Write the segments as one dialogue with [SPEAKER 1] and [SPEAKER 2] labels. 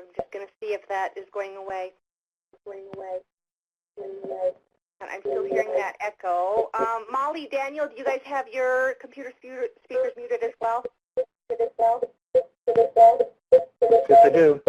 [SPEAKER 1] I'm just going to see if that is going away. And I'm still hearing that echo. Molly, Daniel, do you guys have your computer speakers muted as well?
[SPEAKER 2] Yes, I do.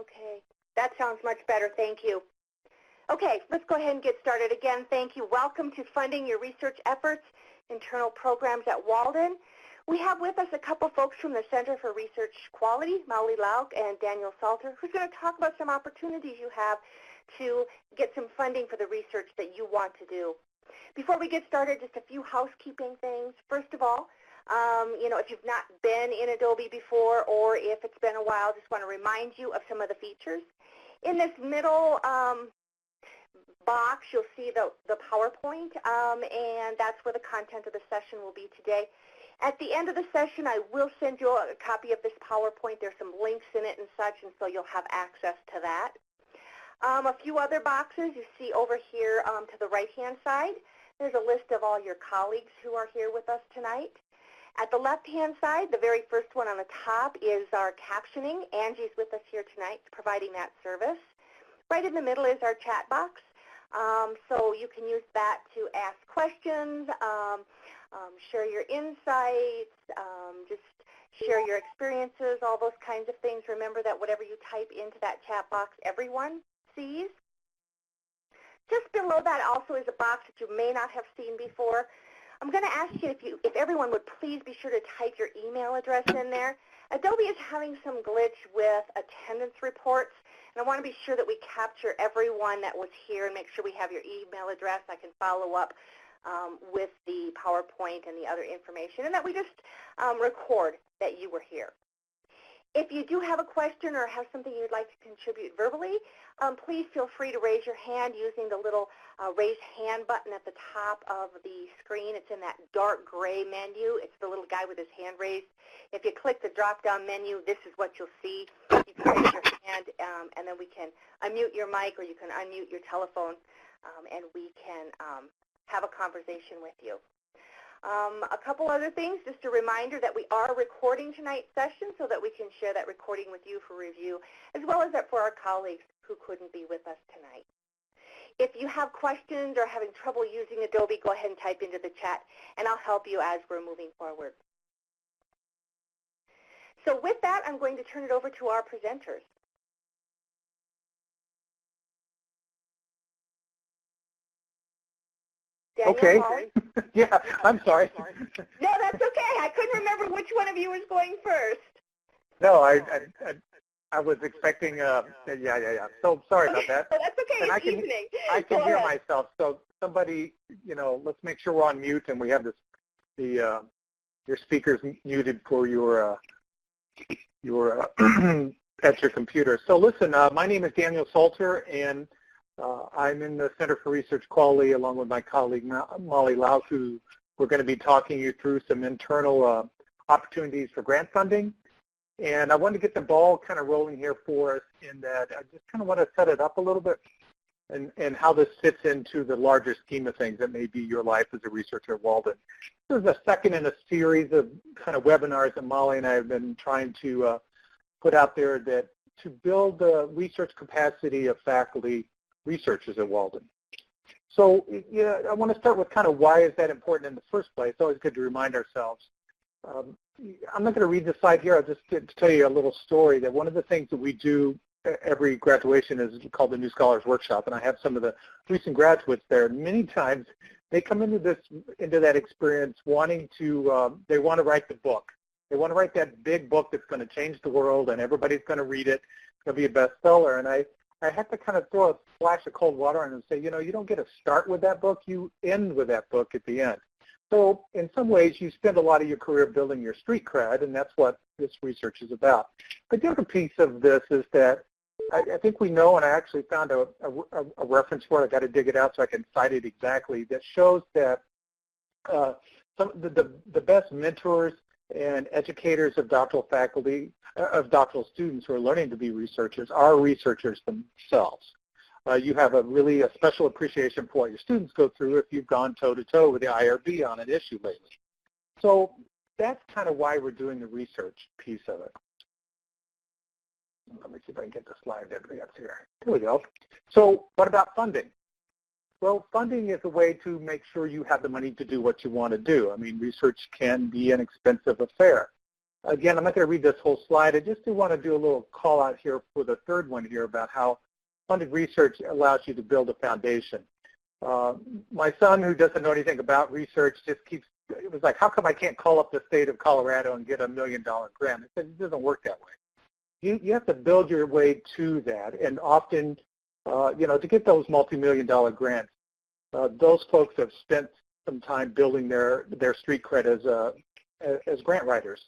[SPEAKER 1] Okay, that sounds much better. Thank you. Okay, let's go ahead and get started. Again, thank you. Welcome to Funding Your Research Efforts, Internal Programs at Walden. We have with us a couple folks from the Center for Research Quality, Molly Lauk and Daniel Salter, who's going to talk about some opportunities you have to get some funding for the research that you want to do. Before we get started, just a few housekeeping things. First of all, if you've not been in Adobe before or if it's been a while, just want to remind you of some of the features. In this middle box, you'll see the PowerPoint, and that's where the content of the session will be today. At the end of the session, I will send you a copy of this PowerPoint. There's some links in it and such, and so you'll have access to that. A few other boxes you see over here to the right-hand side. There's a list of all your colleagues who are here with us tonight. At the left-hand side, the very first one on the top is our captioning. Angie's with us here tonight providing that service. Right in the middle is our chat box. So you can use that to ask questions, share your insights, just share your experiences, all those kinds of things. Remember that whatever you type into that chat box, everyone sees. Just below that also is a box that you may not have seen before. I'm going to ask you if everyone would please be sure to type your email address in there. Adobe is having some glitch with attendance reports, and I want to be sure that we capture everyone that was here and make sure we have your email address. I can follow up with the PowerPoint and the other information, and that we just record that you were here. If you do have a question or have something you'd like to contribute verbally, please feel free to raise your hand using the little raise hand button at the top of the screen. It's in that dark gray menu. It's the little guy with his hand raised. If you click the drop-down menu, this is what you'll see. You can raise your hand, and then we can unmute your mic or you can unmute your telephone, and we can have a conversation with you. A couple other things, just a reminder that we are recording tonight's session so that we can share that recording with you for review, as well as that for our colleagues who couldn't be with us tonight. If you have questions or having trouble using Adobe, go ahead and type into the chat, and I'll help you as we're moving forward. So with that, I'm going to turn it over to our presenters. Daniel,
[SPEAKER 2] okay.
[SPEAKER 1] Molly?
[SPEAKER 2] Yeah, I'm sorry.
[SPEAKER 1] No, that's okay. I couldn't remember which one of you was going first.
[SPEAKER 2] No, I was expecting, yeah. So sorry about that.
[SPEAKER 1] Well, that's okay.
[SPEAKER 2] And
[SPEAKER 1] it's evening.
[SPEAKER 2] I can hear myself. So somebody, let's make sure we're on mute and we have your speakers muted for your at your computer. So listen, my name is Daniel Salter, and I'm in the Center for Research Quality along with my colleague Molly Lauk, who we're going to be talking you through some internal opportunities for grant funding. And I want to get the ball kind of rolling here for us in that I just kind of want to set it up a little bit and how this fits into the larger scheme of things that may be your life as a researcher at Walden. This is the second in a series of kind of webinars that Molly and I have been trying to put out there that to build the research capacity of faculty researchers at Walden. So yeah, I want to start with kind of why is that important in the first place. It's always good to remind ourselves. I'm not going to read the slide here. I'll just tell you a little story that one of the things that we do every graduation is called the New Scholars Workshop, and I have some of the recent graduates there. Many times they come into that experience wanting to, they want to write the book. They want to write that big book that's going to change the world and everybody's going to read it. It's going to be a bestseller. And I have to kind of throw a splash of cold water on them and say, you don't get to start with that book. You end with that book at the end. So in some ways, you spend a lot of your career building your street cred, and that's what this research is about. But the other piece of this is that I think we know, and I actually found a reference for it. I got to dig it out so I can cite it exactly, that shows that the best mentors and educators of doctoral faculty, of doctoral students who are learning to be researchers are researchers themselves. You have a special appreciation for what your students go through if you've gone toe-to-toe with the IRB on an issue lately. So that's kind of why we're doing the research piece of it. Let me see if I can get the slide that we got here. There we go. So what about funding? Well, funding is a way to make sure you have the money to do what you want to do. I mean, research can be an expensive affair. Again, I'm not going to read this whole slide. I just do want to do a little call out here for the third one here about how funded research allows you to build a foundation. My son, who doesn't know anything about research, it was like, how come I can't call up the state of Colorado and get $1 million grant? I said, it doesn't work that way. You have to build your way to that, and often, to get those multi-million-dollar grants, those folks have spent some time building their street cred as grant writers.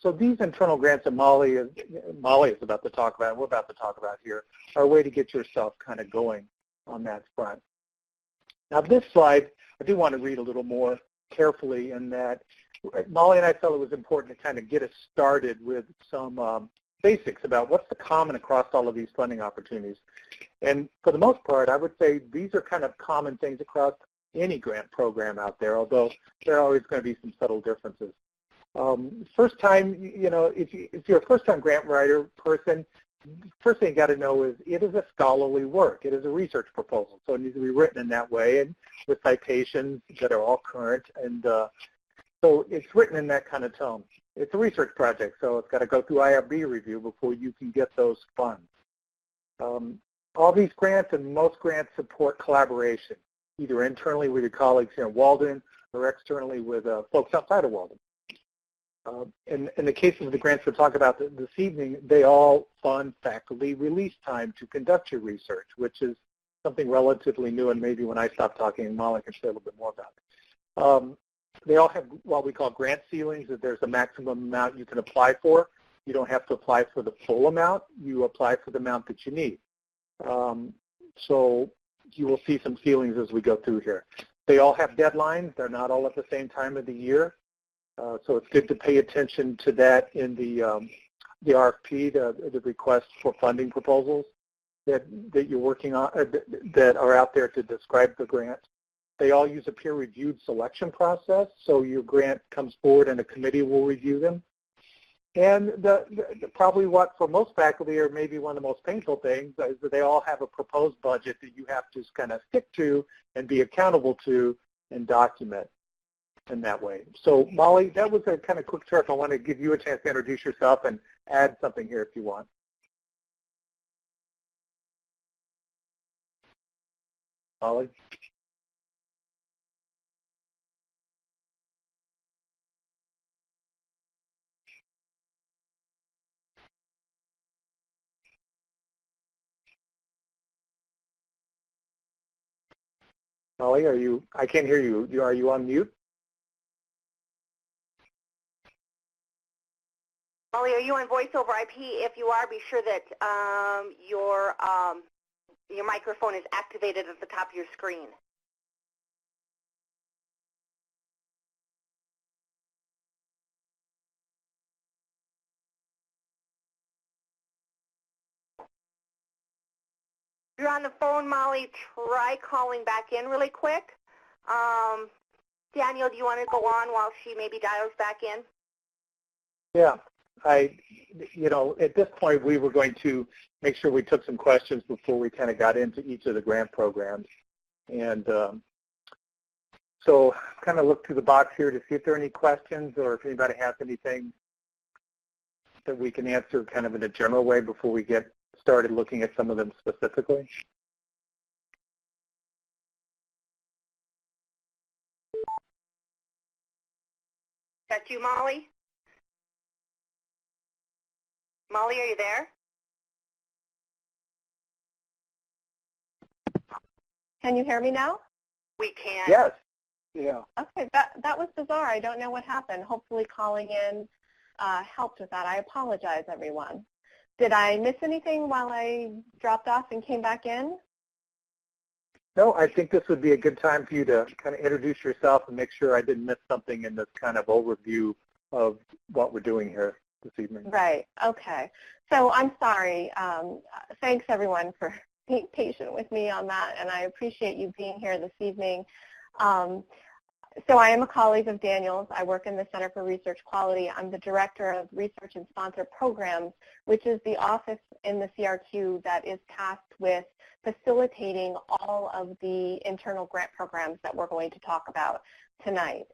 [SPEAKER 2] So these internal grants that Molly is about to talk about, and we're about to talk about here, are a way to get yourself kind of going on that front. Now this slide, I do want to read a little more carefully in that Molly and I felt it was important to kind of get us started with some basics about what's the common across all of these funding opportunities. And for the most part, I would say these are kind of common things across any grant program out there, although there are always going to be some subtle differences. First time, if you're a first-time grant writer person, first thing you got to know is it is a scholarly work. It is a research proposal, so it needs to be written in that way and with citations that are all current. And so it's written in that kind of tone. It's a research project, so it's got to go through IRB review before you can get those funds. All these grants and most grants support collaboration, either internally with your colleagues here in Walden or externally with folks outside of Walden. In the case of the grants we're talking about this evening, they all fund faculty release time to conduct your research, which is something relatively new, and maybe when I stop talking, Molly can say a little bit more about it. They all have what we call grant ceilings, that there's a maximum amount you can apply for. You don't have to apply for the full amount. You apply for the amount that you need. So you will see some ceilings as we go through here. They all have deadlines. They're not all at the same time of the year. So it's good to pay attention to that in the RFP, the request for funding proposals that you're working on, that are out there to describe the grant. They all use a peer-reviewed selection process, so your grant comes forward and a committee will review them. And probably what for most faculty are maybe one of the most painful things is that they all have a proposed budget that you have to kind of stick to and be accountable to and document in that way. So Molly, that was a kind of quick turf. I want to give you a chance to introduce yourself and add something here if you want. Molly? Molly, I can't hear you. Are you on mute?
[SPEAKER 1] Molly, are you on voice over IP? If you are, be sure that your microphone is activated at the top of your screen. If you're on the phone, Molly, try calling back in really quick. Daniel, do you want to go on while she maybe dials back in?
[SPEAKER 2] Yeah. At this point, we were going to make sure we took some questions before we kind of got into each of the grant programs. And so kind of look through the box here to see if there are any questions or if anybody has anything that we can answer kind of in a general way before we get started looking at some of them specifically.
[SPEAKER 1] That's you, Molly? Molly, are you there?
[SPEAKER 3] Can you hear me now?
[SPEAKER 1] We can.
[SPEAKER 2] Yes. Yeah.
[SPEAKER 3] Okay, that was bizarre. I don't know what happened. Hopefully calling in helped with that. I apologize, everyone. Did I miss anything while I dropped off and came back in?
[SPEAKER 2] No, I think this would be a good time for you to kind of introduce yourself and make sure I didn't miss something in this kind of overview of what we're doing here this evening.
[SPEAKER 3] Right. Okay. So I'm sorry. Thanks, everyone, for being patient with me on that, and I appreciate you being here this evening. So I am a colleague of Daniel's. I work in the Center for Research Quality. I'm the Director of Research and Sponsor Programs, which is the office in the CRQ that is tasked with facilitating all of the internal grant programs that we're going to talk about tonight.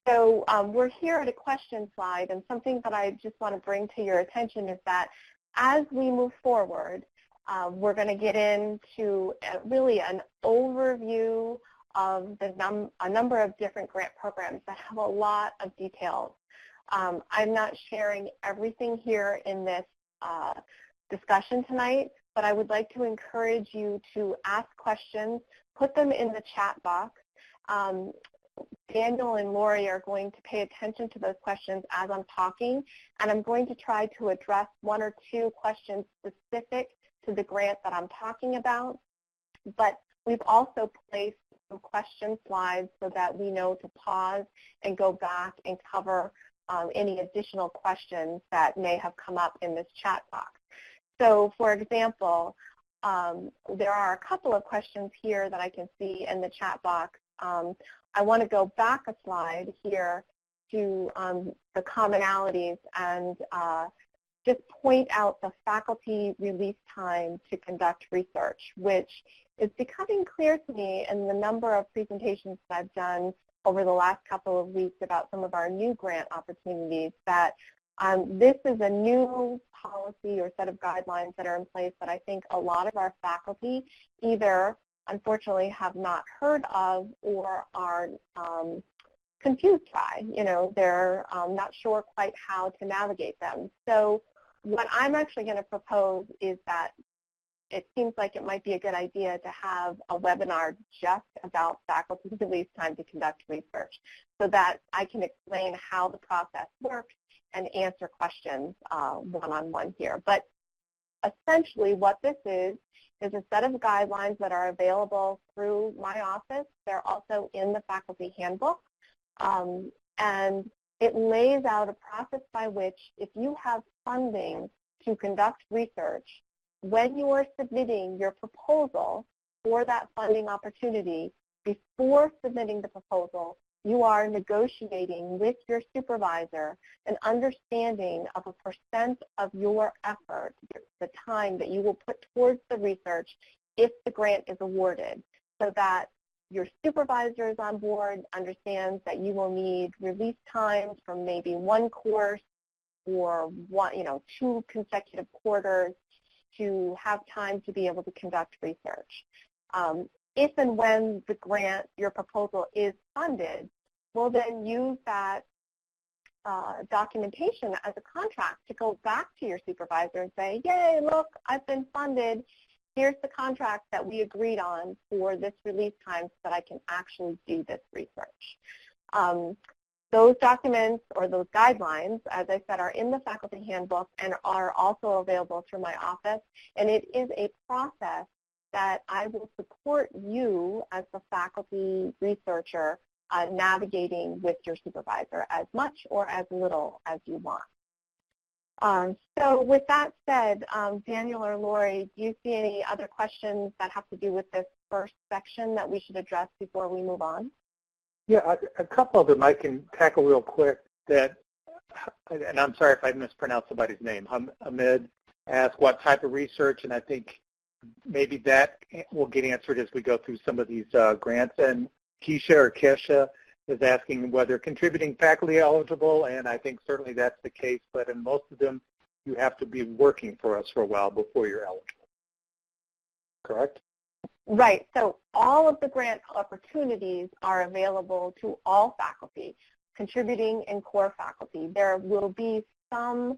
[SPEAKER 3] So we're here at a question slide, and something that I just want to bring to your attention is that as we move forward, we're going to get into really an overview of a number of different grant programs that have a lot of details. I'm not sharing everything here in this discussion tonight, but I would like to encourage you to ask questions, put them in the chat box. Daniel and Lori are going to pay attention to those questions as I'm talking, and I'm going to try to address one or two questions specific to the grant that I'm talking about. But we've also placed some question slides so that we know to pause and go back and cover any additional questions that may have come up in this chat box. So, for example, there are a couple of questions here that I can see in the chat box. I want to go back a slide here to the commonalities and just point out the faculty release time to conduct research, which is becoming clear to me in the number of presentations that I've done over the last couple of weeks about some of our new grant opportunities, that this is a new policy or set of guidelines that are in place that I think a lot of our faculty either unfortunately have not heard of or are confused by. You know, they're not sure quite how to navigate them. So what I'm actually going to propose is that it seems like it might be a good idea to have a webinar just about faculty release time to conduct research so that I can explain how the process works and answer questions one-on-one here. But essentially what this is a set of guidelines that are available through my office. They're also in the faculty handbook. And it lays out a process by which if you have funding to conduct research, when you are submitting your proposal for that funding opportunity, before submitting the proposal, you are negotiating with your supervisor an understanding of a percent of your effort, the time that you will put towards the research if the grant is awarded, so that your supervisor is on board, understands that you will need release times from maybe one course or two consecutive quarters to have time to be able to conduct research. If and when the grant, your proposal is funded, we'll then use that documentation as a contract to go back to your supervisor and say, yay, look, I've been funded. Here's the contract that we agreed on for this release time so that I can actually do this research. Those documents or those guidelines, as I said, are in the faculty handbook and are also available through my office. And it is a process that I will support you as the faculty researcher navigating with your supervisor as much or as little as you want. So with that said, Daniel or Lori, do you see any other questions that have to do with this first section that we should address before we move on?
[SPEAKER 2] Yeah, a couple of them I can tackle real quick. And I'm sorry if I mispronounced somebody's name. Ahmed asked what type of research, and I think maybe that will get answered as we go through some of these grants. And Kesha is asking whether contributing faculty eligible, and I think certainly that's the case, but in most of them, you have to be working for us for a while before you're eligible. Correct?
[SPEAKER 3] Right. So all of the grant opportunities are available to all faculty, contributing and core faculty. There will be some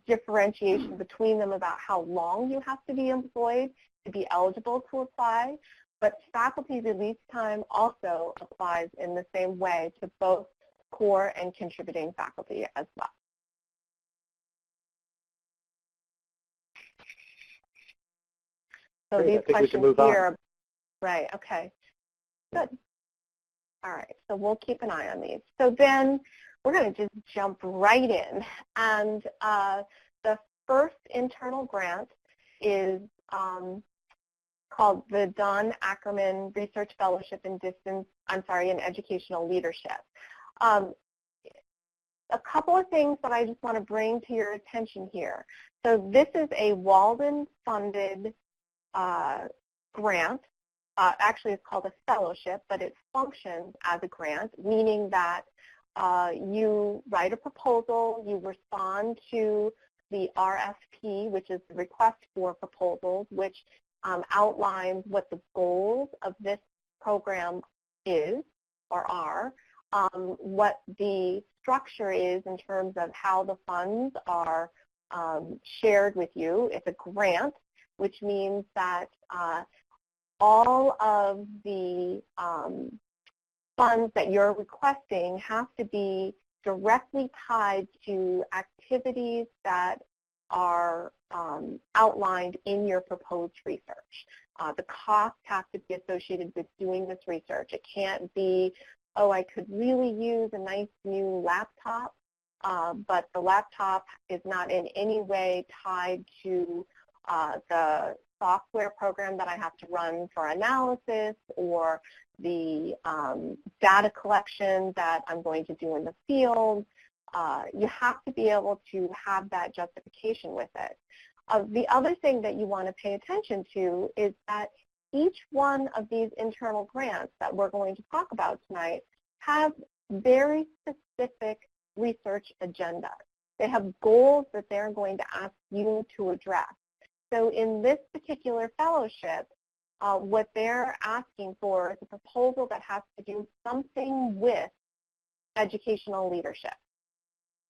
[SPEAKER 3] differentiation between them about how long you have to be employed to be eligible to apply, but faculty release time also applies in the same way to both core and contributing faculty as well. So
[SPEAKER 2] Great.
[SPEAKER 3] these questions here Right, okay. Good. All right, so we'll keep an eye on these. So then we're going to just jump right in. And the first internal grant is called the Don Ackerman Research Fellowship in Educational Leadership. A couple of things that I just want to bring to your attention here. So this is a Walden-funded grant. Actually, it's called a fellowship, but it functions as a grant, meaning that you write a proposal, you respond to the RFP, which is the request for proposals, which outlines what the goals of this program is or are, what the structure is in terms of how the funds are shared with you. It's a grant, which means that all of the funds that you're requesting have to be directly tied to activities that are outlined in your proposed research. The costs have to be associated with doing this research. It can't be, oh, I could really use a nice new laptop, but the laptop is not in any way tied to the software program that I have to run for analysis or the data collection that I'm going to do in the field. You have to be able to have that justification with it. The other thing that you want to pay attention to is that each one of these internal grants that we're going to talk about tonight have very specific research agendas. They have goals that they're going to ask you to address. So in this particular fellowship, what they're asking for is a proposal that has to do something with educational leadership.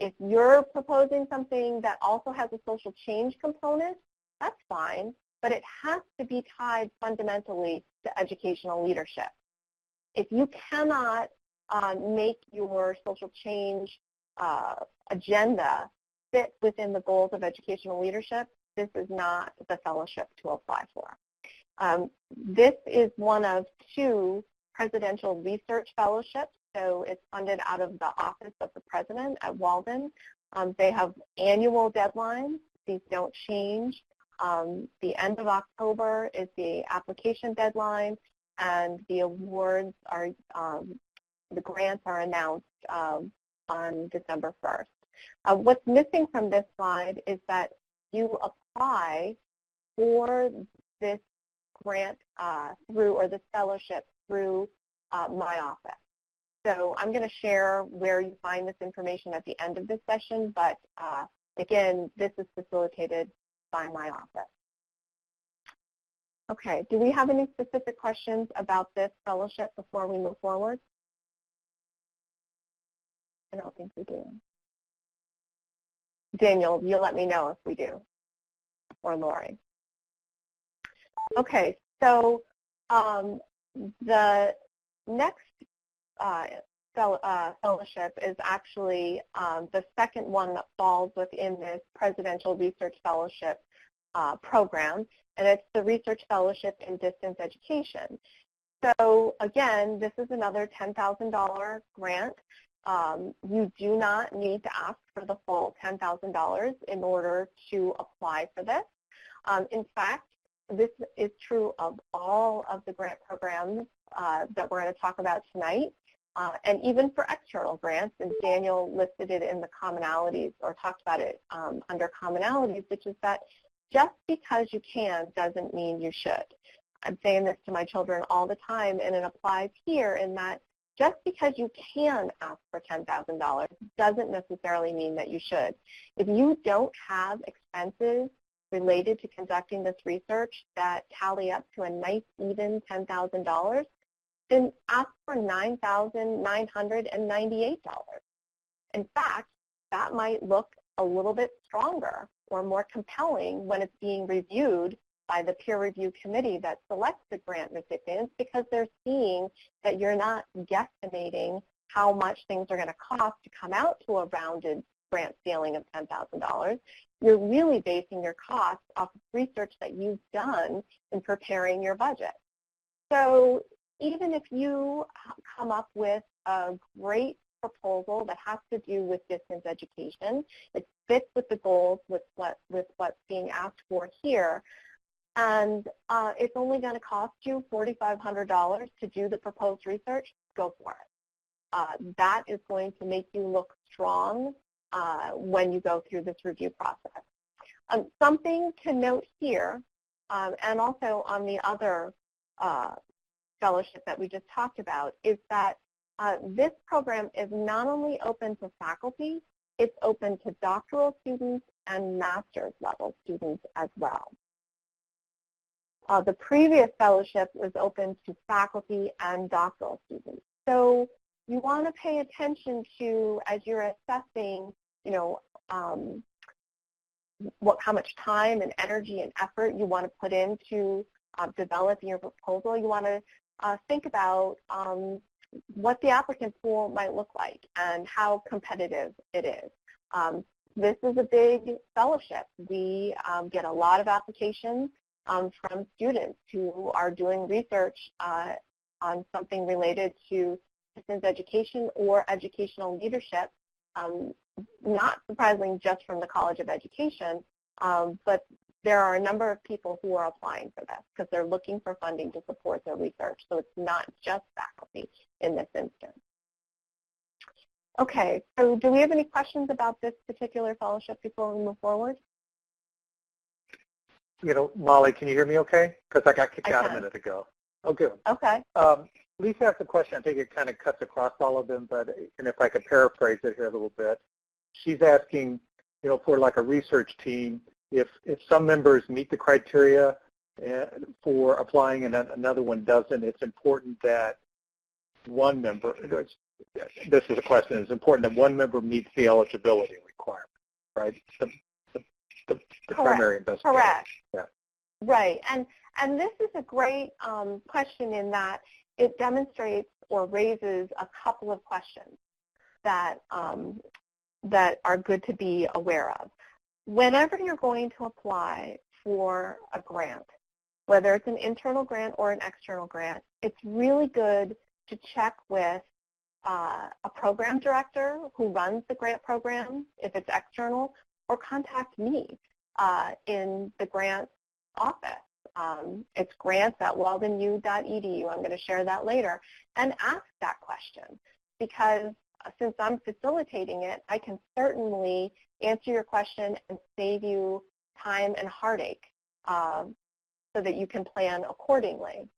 [SPEAKER 3] If you're proposing something that also has a social change component, that's fine, but it has to be tied fundamentally to educational leadership. If you cannot make your social change agenda fit within the goals of educational leadership, this is not the fellowship to apply for. This is one of 2 presidential research fellowships, so it's funded out of the Office of the President at Walden. They have annual deadlines. These don't change. The end of October is the application deadline, and the awards are, the grants are announced on December 1st. What's missing from this slide is that you apply for this grant through, or this fellowship through my office. So I'm going to share where you find this information at the end of this session, but again, this is facilitated by my office. Okay, do we have any specific questions about this fellowship before we move forward? I don't think we do. Daniel, you'll let me know if we do, or Lori. Okay, so the next fellowship is actually the second one that falls within this Presidential Research Fellowship program, and it's the Research Fellowship in Distance Education. So again, this is another $10,000 grant. You do not need to ask for the full $10,000 in order to apply for this. In fact, this is true of all of the grant programs that we're going to talk about tonight, and even for external grants, and Daniel listed it in the commonalities, or talked about it under commonalities, which is that just because you can doesn't mean you should. I'm saying this to my children all the time, and it applies here in that just because you can ask for $10,000 doesn't necessarily mean that you should. If you don't have expenses related to conducting this research that tally up to a nice even $10,000, then ask for $9,998. In fact, that might look a little bit stronger or more compelling when it's being reviewed by the peer review committee that selects the grant recipients, because they're seeing that you're not guesstimating how much things are going to cost to come out to a rounded grant ceiling of $10,000. You're really basing your costs off of research that you've done in preparing your budget. So even if you come up with a great proposal that has to do with distance education, it fits with the goals with what's being asked for here, and it's only going to cost you $4,500 to do the proposed research, go for it. That is going to make you look strong when you go through this review process. Something to note here, and also on the other fellowship that we just talked about, is that this program is not only open to faculty, it's open to doctoral students and master's level students as well. The previous fellowship was open to faculty and doctoral students. So you want to pay attention to, as you're assessing, you know, how much time and energy and effort you want to put into developing your proposal. You want to think about what the applicant pool might look like and how competitive it is. This is a big fellowship. We get a lot of applications from students who are doing research on something related to distance education or educational leadership, not surprisingly just from the College of Education, but there are a number of people who are applying for this because they're looking for funding to support their research. So it's not just faculty in this instance. Okay, so do we have any questions about this particular fellowship before we move forward?
[SPEAKER 2] You know, Molly, can you hear me okay? Because I got kicked out a minute ago. Oh, good.
[SPEAKER 3] Okay.
[SPEAKER 2] Lisa asked a question. I think it kind of cuts across all of them, but and if I could paraphrase it here a little bit, she's asking, you know, for like a research team, if some members meet the criteria for applying and another one doesn't, it's important that one member, this is a question, it's important that one member meets the eligibility requirement, right? The primary investigator.
[SPEAKER 3] Correct.
[SPEAKER 2] Yeah.
[SPEAKER 3] Right, and this is a great question in that it demonstrates or raises a couple of questions that that are good to be aware of. Whenever you're going to apply for a grant, whether it's an internal grant or an external grant, it's really good to check with a program director who runs the grant program, if it's external, or contact me in the grant office. It's grants@waldenu.edu. I'm going to share that later, and ask that question, because since I'm facilitating it, I can certainly answer your question and save you time and heartache so that you can plan accordingly.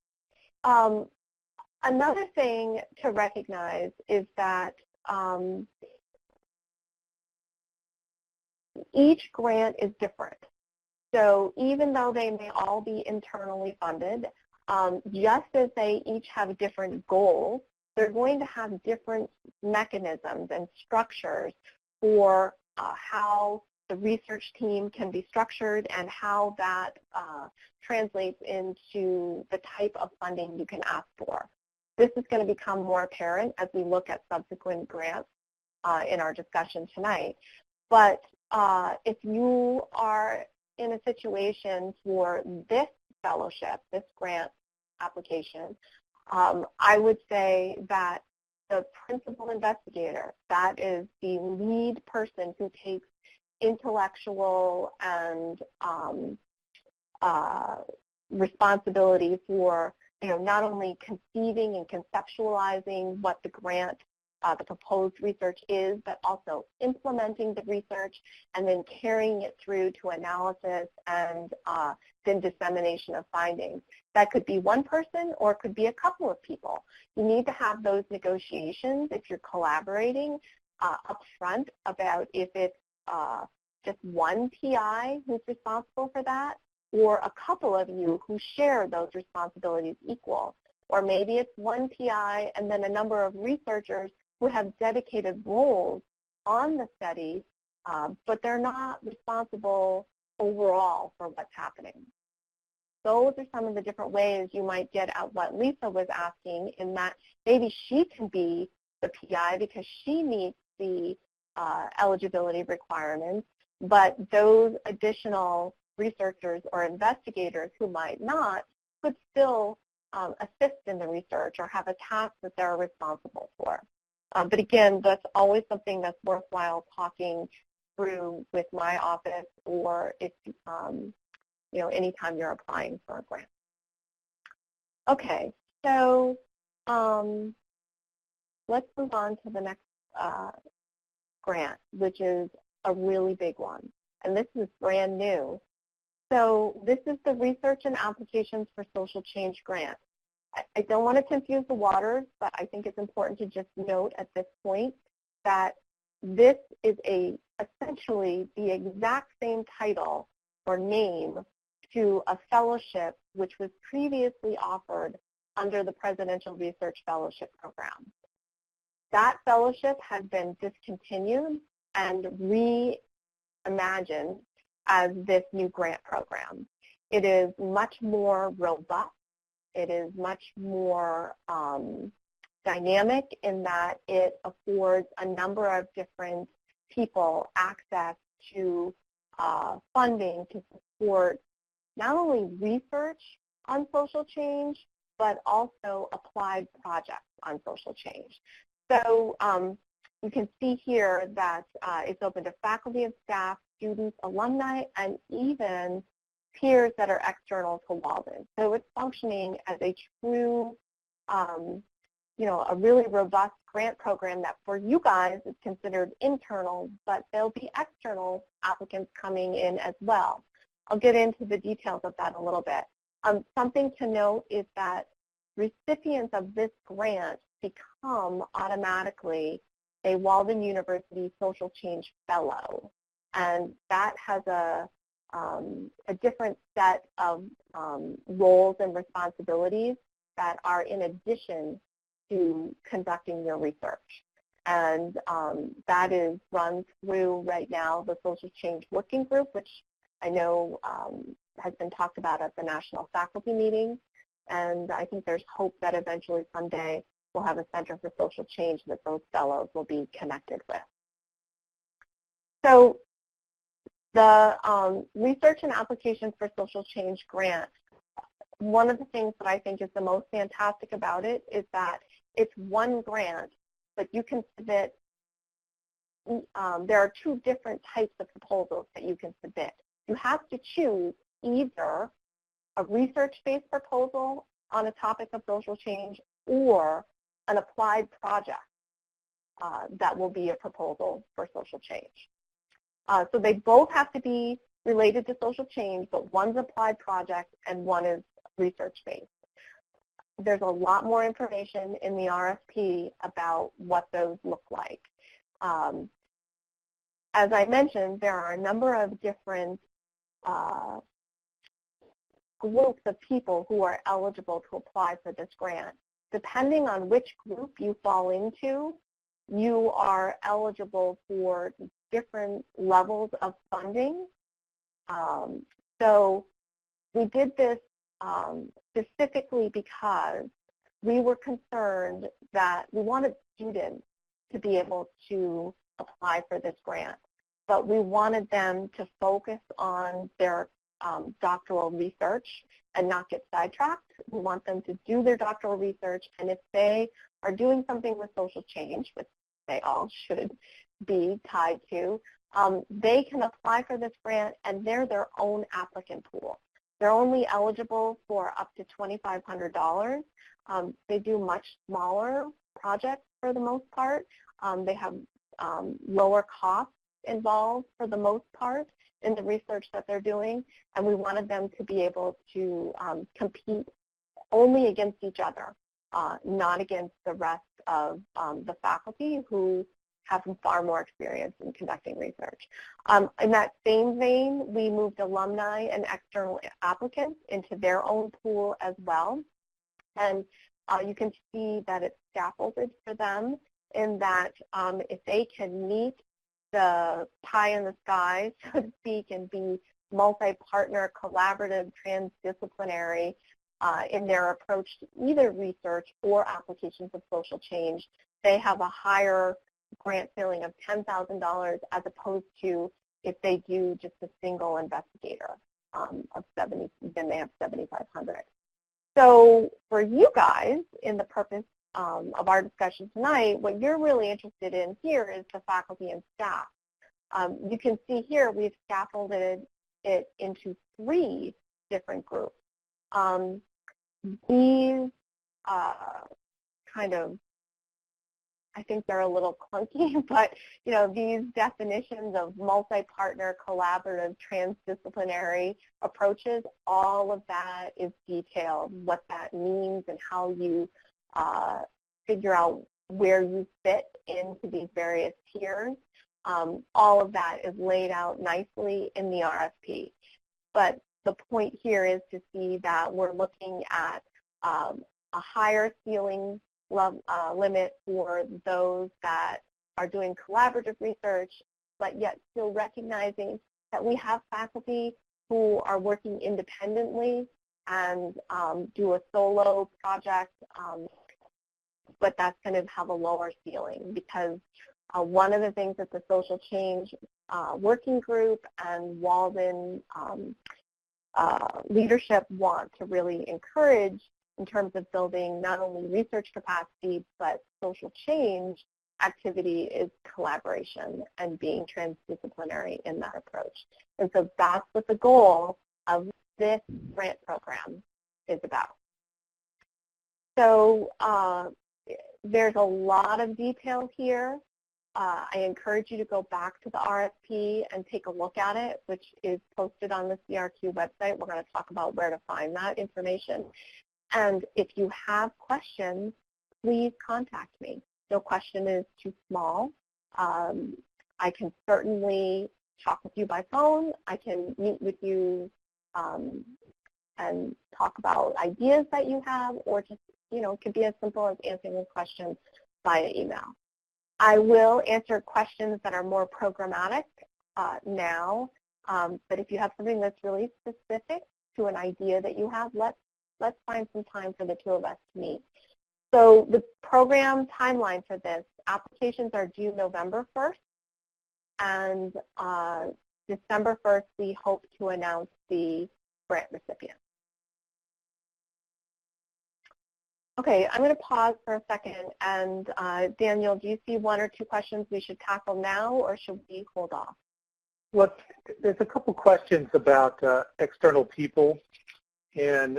[SPEAKER 3] Another thing to recognize is that each grant is different. So even though they may all be internally funded, just as they each have different goals, they're going to have different mechanisms and structures for how the research team can be structured and how that translates into the type of funding you can ask for. This is going to become more apparent as we look at subsequent grants in our discussion tonight. But if you are in a situation for this fellowship, this grant application, I would say that the principal investigator, that is the lead person who takes intellectual and responsibility for, you know, not only conceiving and conceptualizing what the grant, the proposed research is, but also implementing the research and then carrying it through to analysis and then dissemination of findings. That could be one person or it could be a couple of people. You need to have those negotiations if you're collaborating up front about if it's just one PI who's responsible for that, or a couple of you who share those responsibilities equal. Or maybe it's one PI and then a number of researchers who have dedicated roles on the study, but they're not responsible overall for what's happening. Those are some of the different ways you might get at what Lisa was asking, in that maybe she can be the PI because she meets the eligibility requirements, but those additional researchers or investigators who might not could still assist in the research or have a task that they're responsible for. But again, that's always something that's worthwhile talking through with my office, or if anytime you're applying for a grant. Okay, so let's move on to the next grant, which is a really big one, and this is brand new. So this is the Research and Applications for Social Change grant. I don't want to confuse the waters, but I think it's important to just note at this point that this is essentially the exact same title or name to a fellowship which was previously offered under the Presidential Research Fellowship Program. That fellowship has been discontinued and reimagined as this new grant program. It is much more robust. It is much more dynamic in that it affords a number of different people access to funding to support not only research on social change, but also applied projects on social change. So you can see here that it's open to faculty and staff, students, alumni, and even peers that are external to Walden. So it's functioning as a true, a really robust grant program that for you guys is considered internal, but there'll be external applicants coming in as well. I'll get into the details of that a little bit. Something to note is that recipients of this grant become automatically a Walden University Social Change Fellow, and that has a different set of roles and responsibilities that are in addition to conducting your research. And that is run through right now the Social Change Working Group, which I know has been talked about at the National Faculty Meeting. And I think there's hope that eventually someday we'll have a Center for Social Change that those fellows will be connected with. So the Research and Applications for Social Change grant, one of the things that I think is the most fantastic about it is that it's one grant, but you can submit, there are two different types of proposals that you can submit. You have to choose either a research-based proposal on a topic of social change or an applied project that will be a proposal for social change. So they both have to be related to social change, but one's applied project and one is research-based. There's a lot more information in the RFP about what those look like. As I mentioned, there are a number of different groups of people who are eligible to apply for this grant. Depending on which group you fall into, you are eligible for different levels of funding. So we did this specifically because we were concerned that we wanted students to be able to apply for this grant, but we wanted them to focus on their doctoral research and not get sidetracked. We want them to do their doctoral research, and if they are doing something with social change, which they all should be tied to, they can apply for this grant, and they're their own applicant pool. They're only eligible for up to $2,500. They do much smaller projects for the most part. They have lower costs involved for the most part in the research that they're doing, and we wanted them to be able to compete only against each other, not against the rest of the faculty who have far more experience in conducting research. In that same vein, we moved alumni and external applicants into their own pool as well. And you can see that it's scaffolded for them in that if they can meet the pie in the sky, so to speak, and be multi-partner, collaborative, transdisciplinary in their approach to either research or applications of social change, they have a higher grant ceiling of $10,000 as opposed to if they do just a single investigator of 70, then they have $7,500. So for you guys, in the purpose of our discussion tonight, what you're really interested in here is the faculty and staff. You can see here we've scaffolded it into 3 different groups. These kind of, I think they're a little clunky, but these definitions of multi-partner, collaborative, transdisciplinary approaches, all of that is detailed, what that means and how you figure out where you fit into these various tiers. All of that is laid out nicely in the RFP. But the point here is to see that we're looking at a higher ceiling limit for those that are doing collaborative research, but yet still recognizing that we have faculty who are working independently and do a solo project, but that's going to have a lower ceiling, because one of the things that the Social Change Working Group and Walden leadership want to really encourage in terms of building not only research capacity but social change activity is collaboration and being transdisciplinary in that approach. And so that's what the goal of this grant program is about. So there's a lot of detail here. I encourage you to go back to the RFP and take a look at it, which is posted on the CRQ website. We're going to talk about where to find that information. And if you have questions, please contact me. No question is too small. I can certainly talk with you by phone. I can meet with you and talk about ideas that you have, or just, it could be as simple as answering a question via email. I will answer questions that are more programmatic now, but if you have something that's really specific to an idea that you have, let's find some time for the 2 of us to meet. So the program timeline for this, applications are due November 1st, and December 1st we hope to announce the grant recipient. Okay, I'm going to pause for a second, and Daniel, do you see 1 or 2 questions we should tackle now, or should we hold off?
[SPEAKER 2] Well, there's a couple questions about external people. And,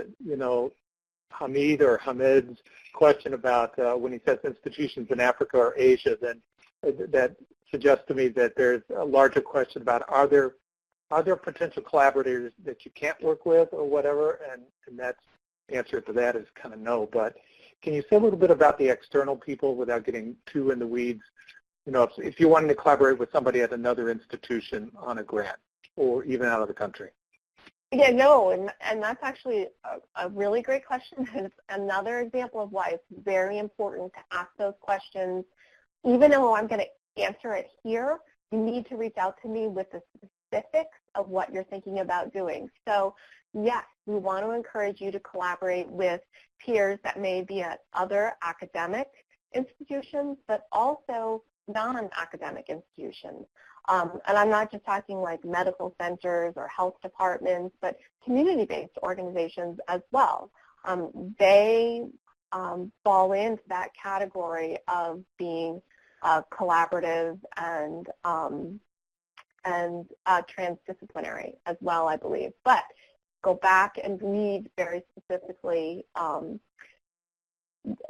[SPEAKER 2] Hamid's question about when he says institutions in Africa or Asia, then that suggests to me that there's a larger question about are there potential collaborators that you can't work with or whatever, and that's the answer to that is kind of no. But can you say a little bit about the external people without getting too in the weeds? If you wanted to collaborate with somebody at another institution on a grant or even out of the country.
[SPEAKER 3] Yeah, no, and that's actually a really great question. And it's another example of why it's very important to ask those questions. Even though I'm going to answer it here, you need to reach out to me with the specifics of what you're thinking about doing. So yes, we want to encourage you to collaborate with peers that may be at other academic institutions, but also non-academic institutions. And I'm not just talking like medical centers or health departments, but community-based organizations as well. They fall into that category of being collaborative and transdisciplinary as well, I believe. But go back and read very specifically of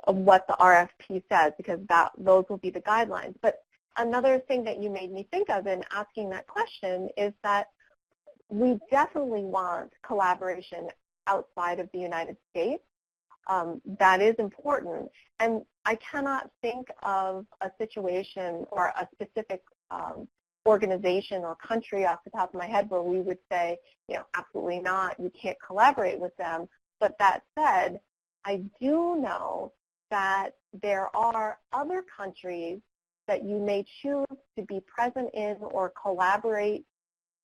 [SPEAKER 3] what the RFP says, because those will be the guidelines. But another thing that you made me think of in asking that question is that we definitely want collaboration outside of the United States. That is important. And I cannot think of a situation or a specific organization or country off the top of my head where we would say, absolutely not, you can't collaborate with them. But that said, I do know that there are other countries that you may choose to be present in or collaborate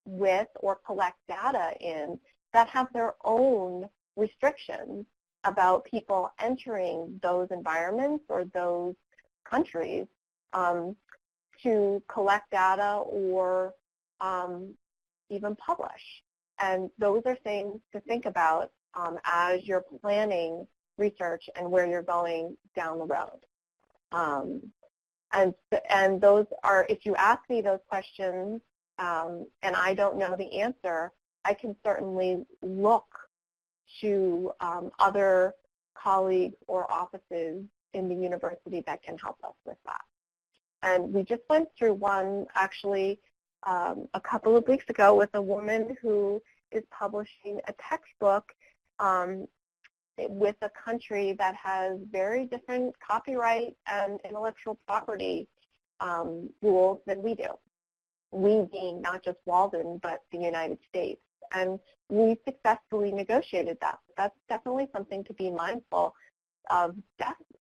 [SPEAKER 3] with or collect data in that have their own restrictions about people entering those environments or those countries to collect data or even publish. And those are things to think about as you're planning research and where you're going down the road. And those are, if you ask me those questions and I don't know the answer, I can certainly look to other colleagues or offices in the university that can help us with that. And we just went through one actually a couple of weeks ago with a woman who is publishing a textbook with a country that has very different copyright and intellectual property rules than we do. We being not just Walden, but the United States. And we successfully negotiated that. That's definitely something to be mindful of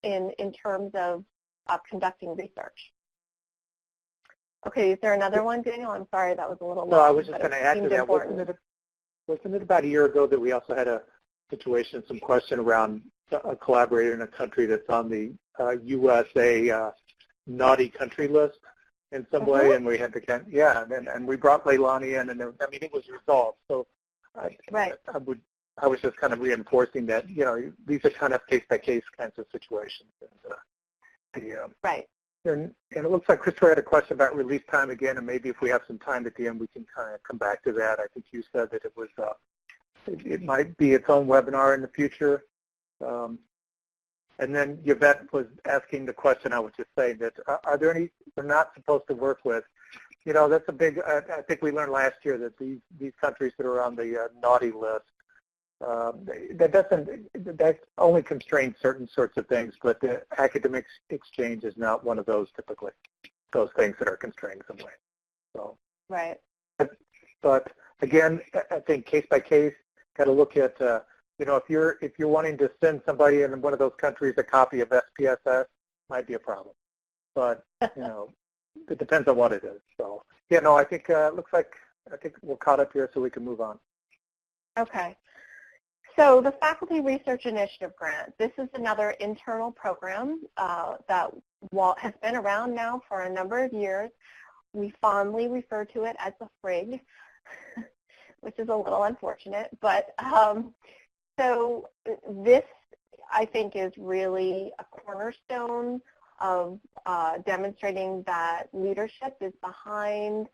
[SPEAKER 3] in terms of conducting research. Okay, is there another one, Daniel? I'm sorry, that was a little long.
[SPEAKER 2] No, I was just going to add to that. Wasn't it about a year ago that we also had a situation, some question around a collaborator in a country that's on the USA naughty country list in some way, and we had to, and we brought Leilani in, and it was resolved. So I was just kind of reinforcing that, these are kind of case-by-case kinds of situations. And it looks like Christopher had a question about release time again, and maybe if we have some time at the end, we can kind of come back to that. I think you said that it was, it might be its own webinar in the future. And then Yvette was asking the question, I was just saying that, are there any we're not supposed to work with? That's a big, I think we learned last year that these countries that are on the naughty list, that only constrains certain sorts of things, but the academic exchange is not one of those typically, those things that are constrained some way. So, but again, I think case by case, got to look at, if you're wanting to send somebody in one of those countries a copy of SPSS, might be a problem. But, it depends on what it is. So, I think looks like we're caught up here so we can move on.
[SPEAKER 3] Okay. So the Faculty Research Initiative Grant, this is another internal program that has been around now for a number of years. We fondly refer to it as the FRIG, which is a little unfortunate. But so this, I think, is really a cornerstone of demonstrating that leadership is behind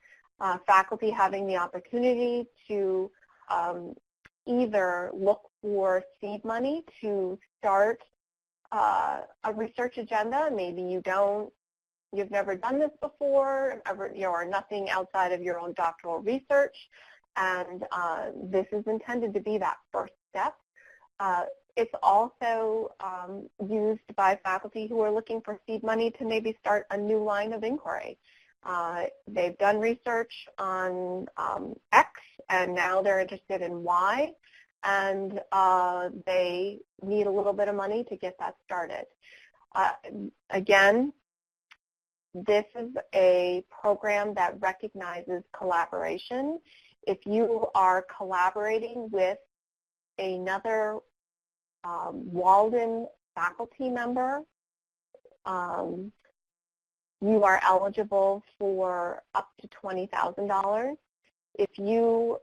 [SPEAKER 3] faculty having the opportunity to either look for seed money to start a research agenda. Maybe you've never done this before, or nothing outside of your own doctoral research, and this is intended to be that first step. It's also used by faculty who are looking for seed money to maybe start a new line of inquiry. They've done research on X, and now they're interested in Y, and they need a little bit of money to get that started. Again, this is a program that recognizes collaboration. If you are collaborating with another Walden faculty member, you are eligible for up to $20,000. If you,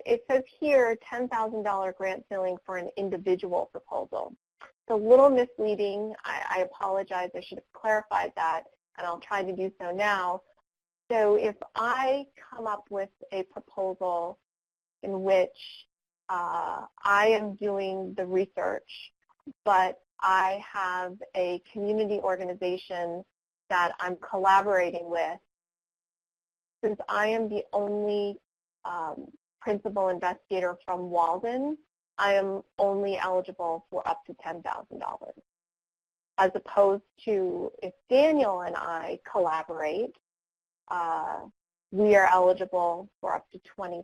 [SPEAKER 3] it says here $10,000 grant ceiling for an individual proposal. It's a little misleading. I apologize. I should have clarified that, and I'll try to do so now. So if I come up with a proposal in which I am doing the research, but I have a community organization that I'm collaborating with, since I am the only principal investigator from Walden, I am only eligible for up to $10,000. As opposed to if Daniel and I collaborate, we are eligible for up to $20,000.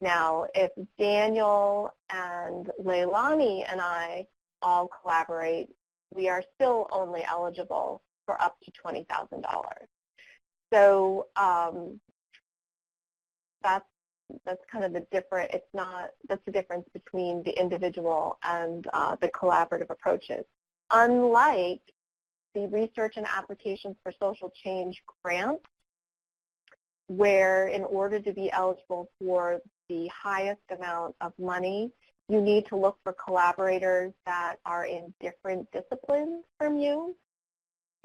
[SPEAKER 3] Now, if Daniel and Leilani and I all collaborate, we are still only eligible for up to $20,000. So that's kind of the difference. That's the difference between the individual and the collaborative approaches. Unlike the Research and Applications for Social Change grant, where in order to be eligible for the highest amount of money, You need to look for collaborators that are in different disciplines from you.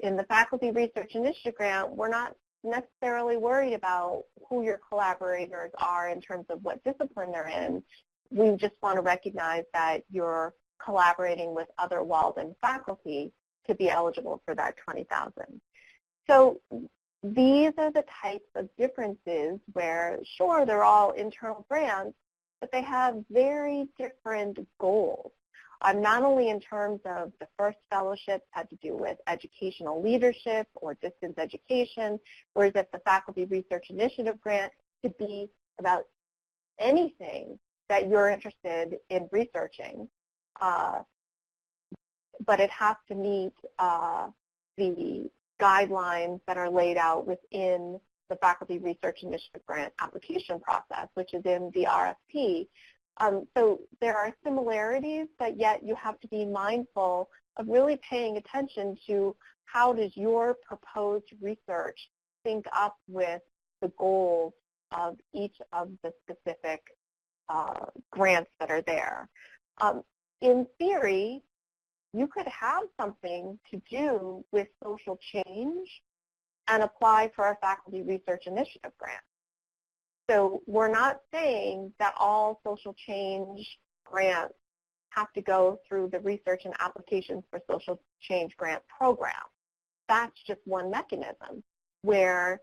[SPEAKER 3] In the Faculty Research Initiative Grant, we're not necessarily worried about who your collaborators are in terms of what discipline they're in. We just want to recognize that you're collaborating with other Walden faculty to be eligible for that $20,000. So these are the types of differences where, sure, they're all internal grants, but they have very different goals. Not only in terms of the first fellowships had to do with educational leadership or distance education, whereas if the Faculty Research Initiative Grant could be about anything that you're interested in researching, but it has to meet the guidelines that are laid out within the Faculty Research Initiative Grant application process, which is in the RFP. So there are similarities, but yet you have to be mindful of really paying attention to how does your proposed research sync up with the goals of each of the specific grants that are there. In theory, you could have something to do with social change and apply for a Faculty Research Initiative grant. So we're not saying that all social change grants have to go through the Research and Applications for Social Change Grant program. That's just one mechanism where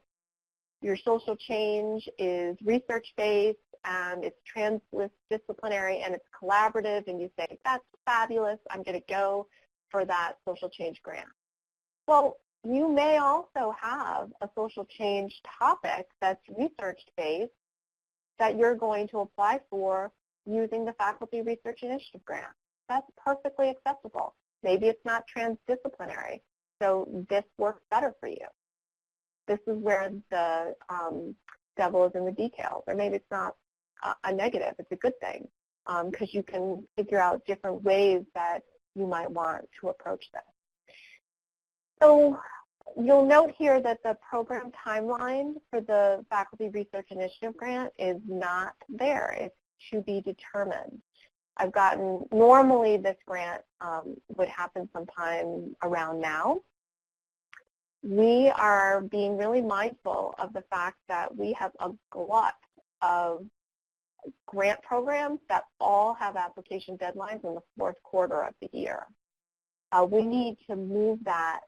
[SPEAKER 3] your social change is research-based and it's transdisciplinary and it's collaborative, and you say, that's fabulous, I'm going to go for that social change grant. Well, you may also have a social change topic that's research-based that you're going to apply for using the Faculty Research Initiative Grant. That's perfectly acceptable. Maybe it's not transdisciplinary, so this works better for you. This is where the devil is in the details, or maybe it's not a negative, it's a good thing, because you can figure out different ways that you might want to approach this. So you'll note here that the program timeline for the Faculty Research Initiative Grant is not there. It's to be determined. I've gotten, normally this grant would happen sometime around now. We are being really mindful of the fact that we have a glut of grant programs that all have application deadlines in the fourth quarter of the year. We need to move that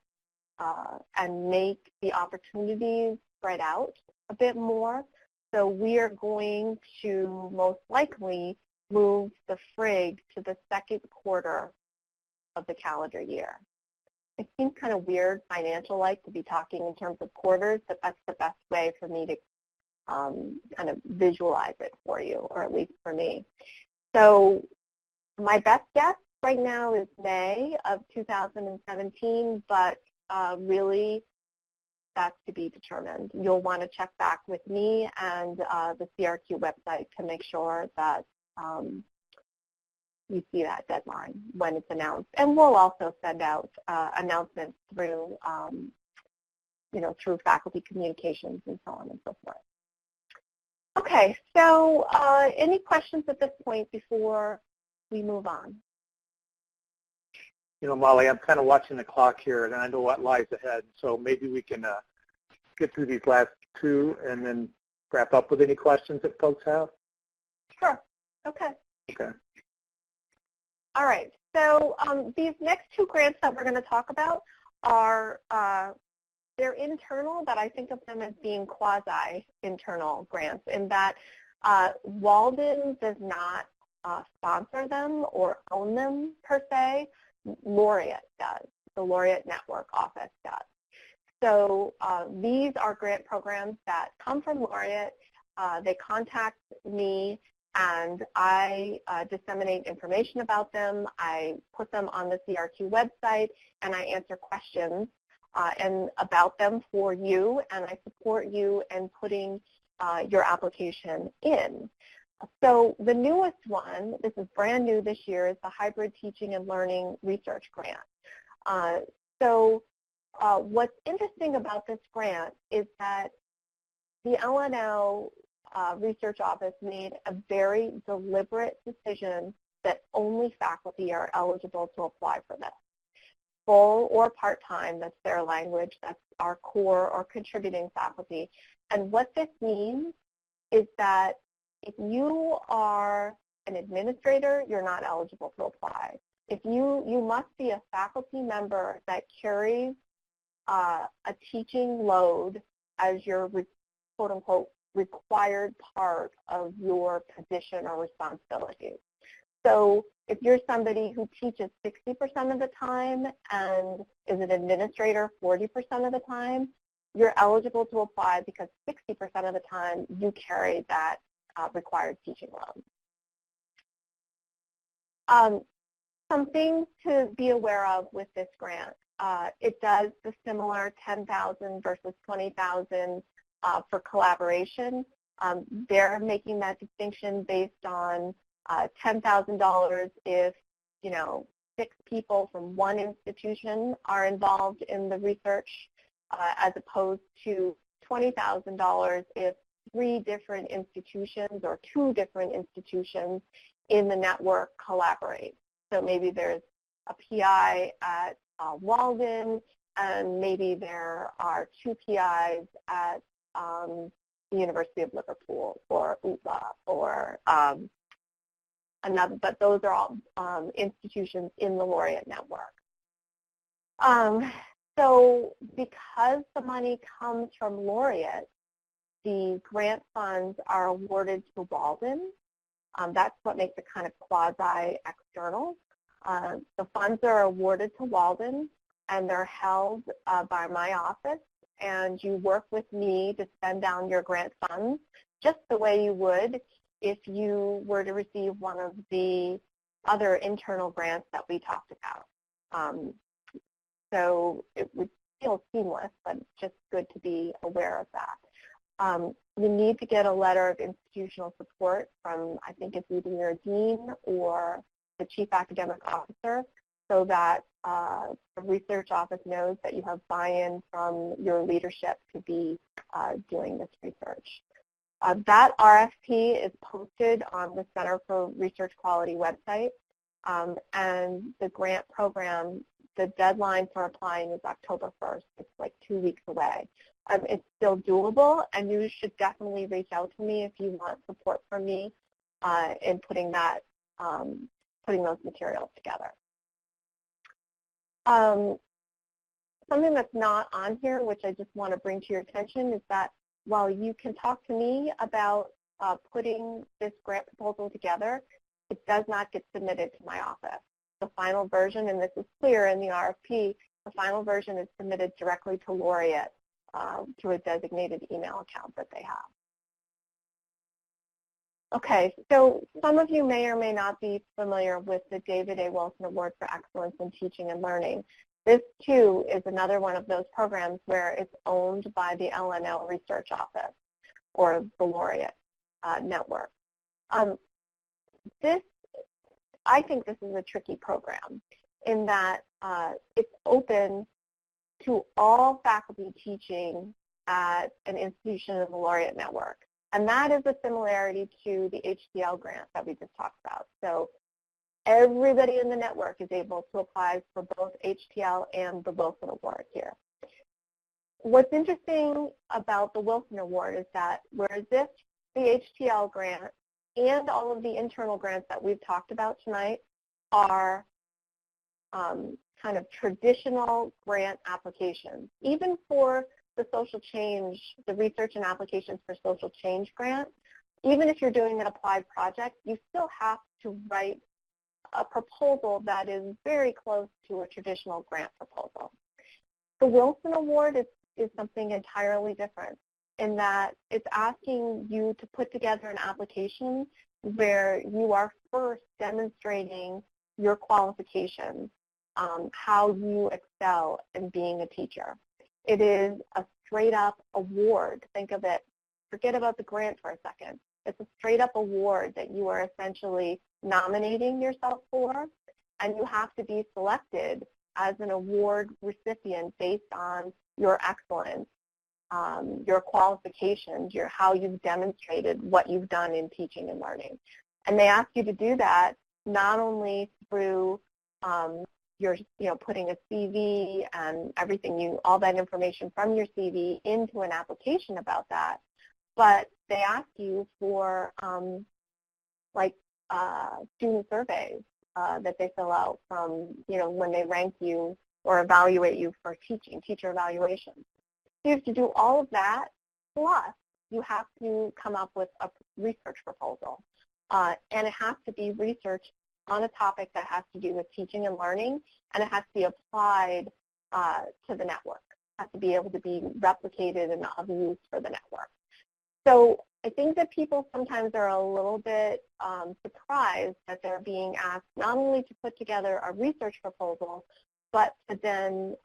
[SPEAKER 3] and make the opportunities spread out a bit more. So we are going to most likely move the FRIG to the second quarter of the calendar year. It seems kind of weird, financial-like, to be talking in terms of quarters, but that's the best way for me to kind of visualize it for you, or at least for me. So my best guess right now is May of 2017, but really that's to be determined. You'll want to check back with me and the CRQ website to make sure that you see that deadline when it's announced. And we'll also send out announcements through, through faculty communications and so on and so forth. Okay, so any questions at this point before we move on?
[SPEAKER 2] You know, Molly, I'm kind of watching the clock here, and I know what lies ahead, so maybe we can get through these last two and then wrap up with any questions that folks have.
[SPEAKER 3] Sure. Okay.
[SPEAKER 2] Okay.
[SPEAKER 3] All right. So these next two grants that we're going to talk about are, they're internal, but I think of them as being quasi-internal grants in that Walden does not sponsor them or own them per se. Laureate does. The Laureate Network Office does. So these are grant programs that come from Laureate. They contact me, and I disseminate information about them. I put them on the CRQ website, and I answer questions and about them for you, and I support you in putting your application in. So the newest one, this is brand new this year, is the Hybrid Teaching and Learning Research Grant. What's interesting about this grant is that the LNL Research Office made a very deliberate decision that only faculty are eligible to apply for this. Full or part-time, that's their language, that's our core or contributing faculty. And what this means is that if you are an administrator, you're not eligible to apply. If you must be a faculty member that carries a teaching load as your quote-unquote required part of your position or responsibility. So if you're somebody who teaches 60% of the time and is an administrator 40% of the time, you're eligible to apply because 60% of the time you carry that required teaching load. Some things to be aware of with this grant. It does the similar $10,000 versus $20,000 for collaboration. They're making that distinction based on $10,000 if, 6 people from one institution are involved in the research, as opposed to $20,000 if 3 different institutions or 2 different institutions in the network collaborate. So maybe there's a PI at Walden, and maybe there are 2 PIs at the University of Liverpool or ULA or another, but those are all institutions in the laureate network. So because the money comes from laureates, the grant funds are awarded to Walden. That's what makes it kind of quasi-external. The funds are awarded to Walden, and they're held by my office, and you work with me to spend down your grant funds just the way you would if you were to receive one of the other internal grants that we talked about. So it would feel seamless, but it's just good to be aware of that. You need to get a letter of institutional support from, I think it's either your dean or the chief academic officer, so that the research office knows that you have buy-in from your leadership to be doing this research. That RFP is posted on the Center for Research Quality website, and the grant program, the deadline for applying is October 1st. It's like 2 weeks away. It's still doable, and you should definitely reach out to me if you want support from me in putting that, putting those materials together. Something that's not on here, which I just want to bring to your attention, is that while you can talk to me about putting this grant proposal together, it does not get submitted to my office. The final version, and this is clear in the RFP, the final version is submitted directly to laureate through a designated email account that they have. Okay, so some of you may or may not be familiar with the David A. Wilson Award for Excellence in Teaching and Learning. This, too, is another one of those programs where it's owned by the LNL Research Office or the Laureate Network. I think this is a tricky program in that it's open to all faculty teaching at an institution in the Laureate Network. And that is a similarity to the HTL grant that we just talked about. So everybody in the network is able to apply for both HTL and the Wilson Award here. What's interesting about the Wilson Award is that whereas this, the HTL grant, and all of the internal grants that we've talked about tonight are kind of traditional grant applications. Even for the social change, the research and applications for social change grant, even if you're doing an applied project, you still have to write a proposal that is very close to a traditional grant proposal. The Wilson Award is something entirely different in that it's asking you to put together an application where you are first demonstrating your qualifications, how you excel in being a teacher. It is a straight-up award. Think of it, forget about the grant for a second. It's a straight-up award that you are essentially nominating yourself for, and you have to be selected as an award recipient based on your excellence, your qualifications, how you've demonstrated what you've done in teaching and learning. And they ask you to do that not only through your, putting a CV and everything, all that information from your CV into an application about that, but they ask you for student surveys that they fill out from, when they rank you or evaluate you for teacher evaluations. So you have to do all of that, plus you have to come up with a research proposal. And it has to be research on a topic that has to do with teaching and learning, and it has to be applied to the network. It has to be able to be replicated and of use for the network. So I think that people sometimes are a little bit surprised that they're being asked not only to put together a research proposal, but to then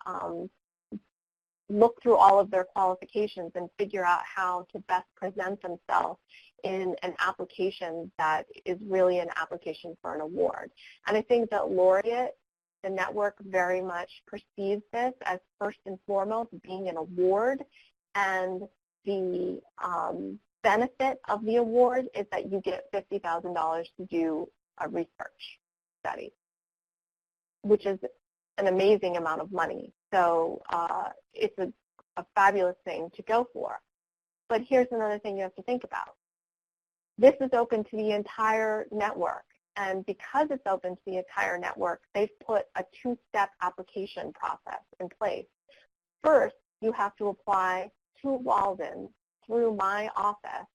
[SPEAKER 3] look through all of their qualifications and figure out how to best present themselves in an application that is really an application for an award. And I think that Laureate, the network, very much perceives this as first and foremost being an award, and the benefit of the award is that you get $50,000 to do a research study, which is an amazing amount of money. So it's a fabulous thing to go for. But here's another thing you have to think about. This is open to the entire network. And because it's open to the entire network, they've put a two-step application process in place. First, you have to apply to Walden through my office,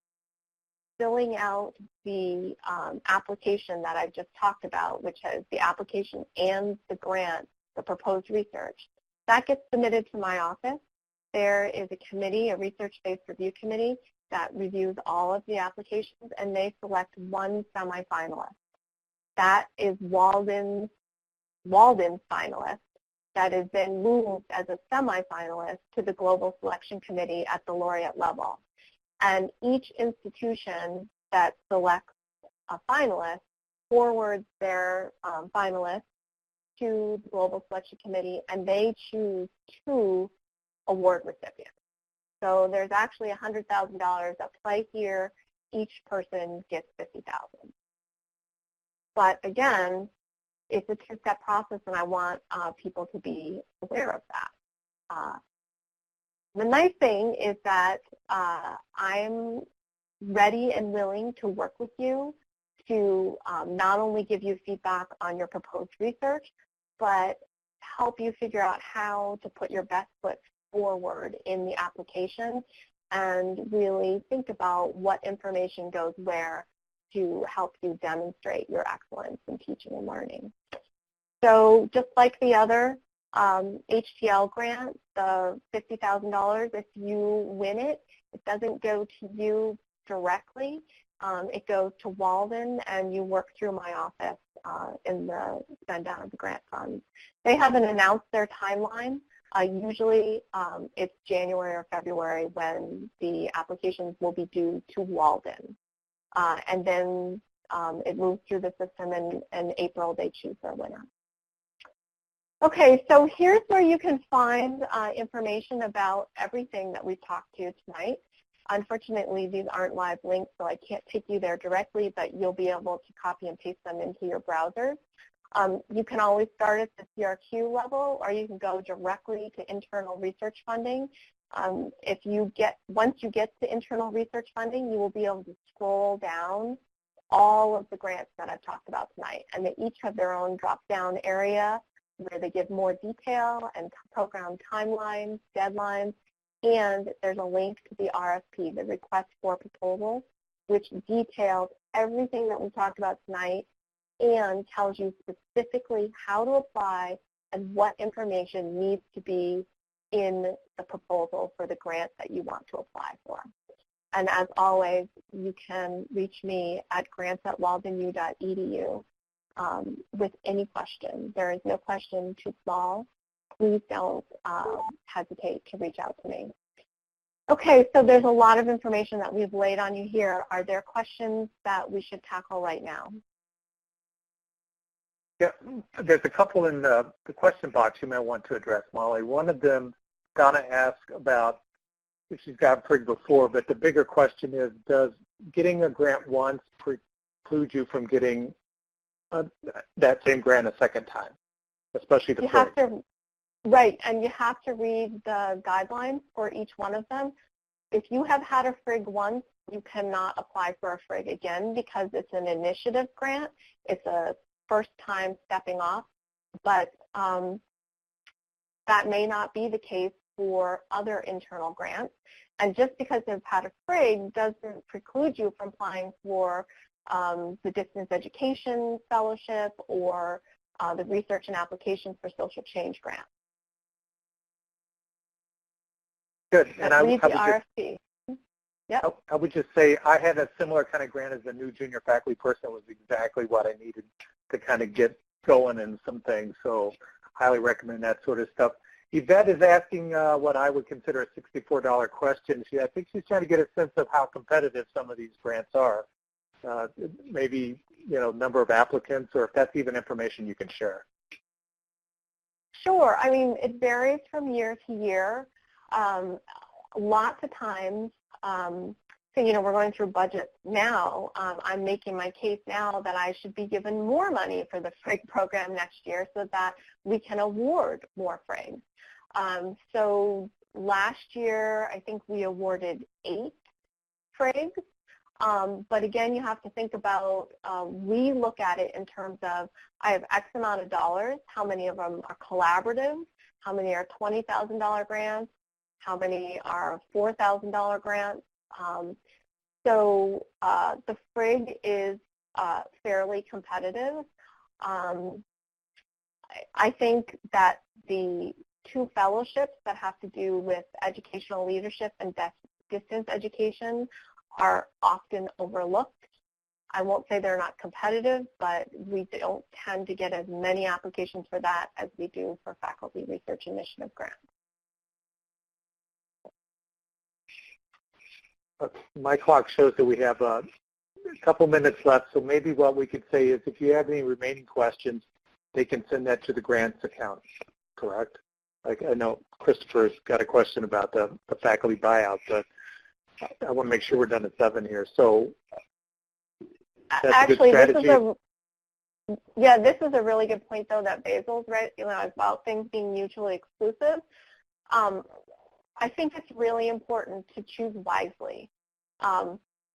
[SPEAKER 3] filling out the application that I've just talked about, which has the application and the grant, the proposed research. That gets submitted to my office. There is a committee, a research-based review committee, that reviews all of the applications, and they select one semifinalist. That is Walden's finalist that is then moved as a semifinalist to the Global Selection Committee at the laureate level. And each institution that selects a finalist forwards their finalist to the Global Selection Committee, and they choose 2 award recipients. So there's actually $100,000 at play here. Each person gets $50,000. But again, it's a two-step process, and I want people to be aware of that. The nice thing is that I'm ready and willing to work with you to not only give you feedback on your proposed research, but help you figure out how to put your best foot forward in the application and really think about what information goes where to help you demonstrate your excellence in teaching and learning. So just like the other HTL grant, the $50,000, if you win it, it doesn't go to you directly. It goes to Walden, and you work through my office in the spend down of the grant funds. They haven't announced their timeline. Usually it's January or February when the applications will be due to Walden. And then it moves through the system, and in April they choose their winner. Okay, so here's where you can find information about everything that we've talked to tonight. Unfortunately, these aren't live links, so I can't take you there directly, but you'll be able to copy and paste them into your browsers. You can always start at the CRQ level, or you can go directly to internal research funding. Once you get to internal research funding, you will be able to scroll down all of the grants that I've talked about tonight, and they each have their own drop-down area where they give more detail and program timelines, deadlines, and there's a link to the RFP, the request for proposal, which details everything that we talked about tonight and tells you specifically how to apply and what information needs to be in the proposal for the grant that you want to apply for. And as always, you can reach me at grants@waldenu.edu with any question. There is no question too small. Please don't hesitate to reach out to me. Okay, so there's a lot of information that we've laid on you here. Are there questions that we should tackle right now?
[SPEAKER 2] Yeah, there's a couple in the question box you may want to address, Molly. One of them, Donna asked about, which she's got pretty before, but the bigger question is, does getting a grant once preclude you from getting that same grant a second time, especially the
[SPEAKER 3] You
[SPEAKER 2] FRIG.
[SPEAKER 3] have to, right, and you have to read the guidelines for each one of them. If you have had a FRIG once, you cannot apply for a FRIG again because it's an initiative grant. It's a first time stepping off, but that may not be the case for other internal grants. And just because they've had a FRIG doesn't preclude you from applying for the distance education fellowship or the research and applications for social change grant.
[SPEAKER 2] Good. And
[SPEAKER 3] read the RFP. Yep.
[SPEAKER 2] I would just say I had a similar kind of grant as a new junior faculty person. It was exactly what I needed to kind of get going in some things. So highly recommend that sort of stuff. Yvette is asking what I would consider a $64 question. I think she's trying to get a sense of how competitive some of these grants are. Maybe, number of applicants, or if that's even information you can share.
[SPEAKER 3] Sure. I mean, it varies from year to year. Lots of times, so, we're going through budgets now. I'm making my case now that I should be given more money for the FRIG program next year so that we can award more FRIGs. So last year, I think we awarded 8 FRIGs. But again, you have to think about, we look at it in terms of, I have X amount of dollars, how many of them are collaborative, how many are $20,000 grants, how many are $4,000 grants. So the FRIG is fairly competitive. I think that the 2 fellowships that have to do with educational leadership and distance education are often overlooked. I won't say they're not competitive, but we don't tend to get as many applications for that as we do for faculty research initiative grants.
[SPEAKER 2] My clock shows that we have a couple minutes left, so maybe what we could say is if you have any remaining questions, they can send that to the grants account, correct? Like I know Christopher's got a question about the faculty buyout, but I want to make sure we're done at 7 here. So that's
[SPEAKER 3] actually,
[SPEAKER 2] a good strategy.
[SPEAKER 3] This is a really good point, though, that Basil's right, about things being mutually exclusive. I think it's really important to choose wisely.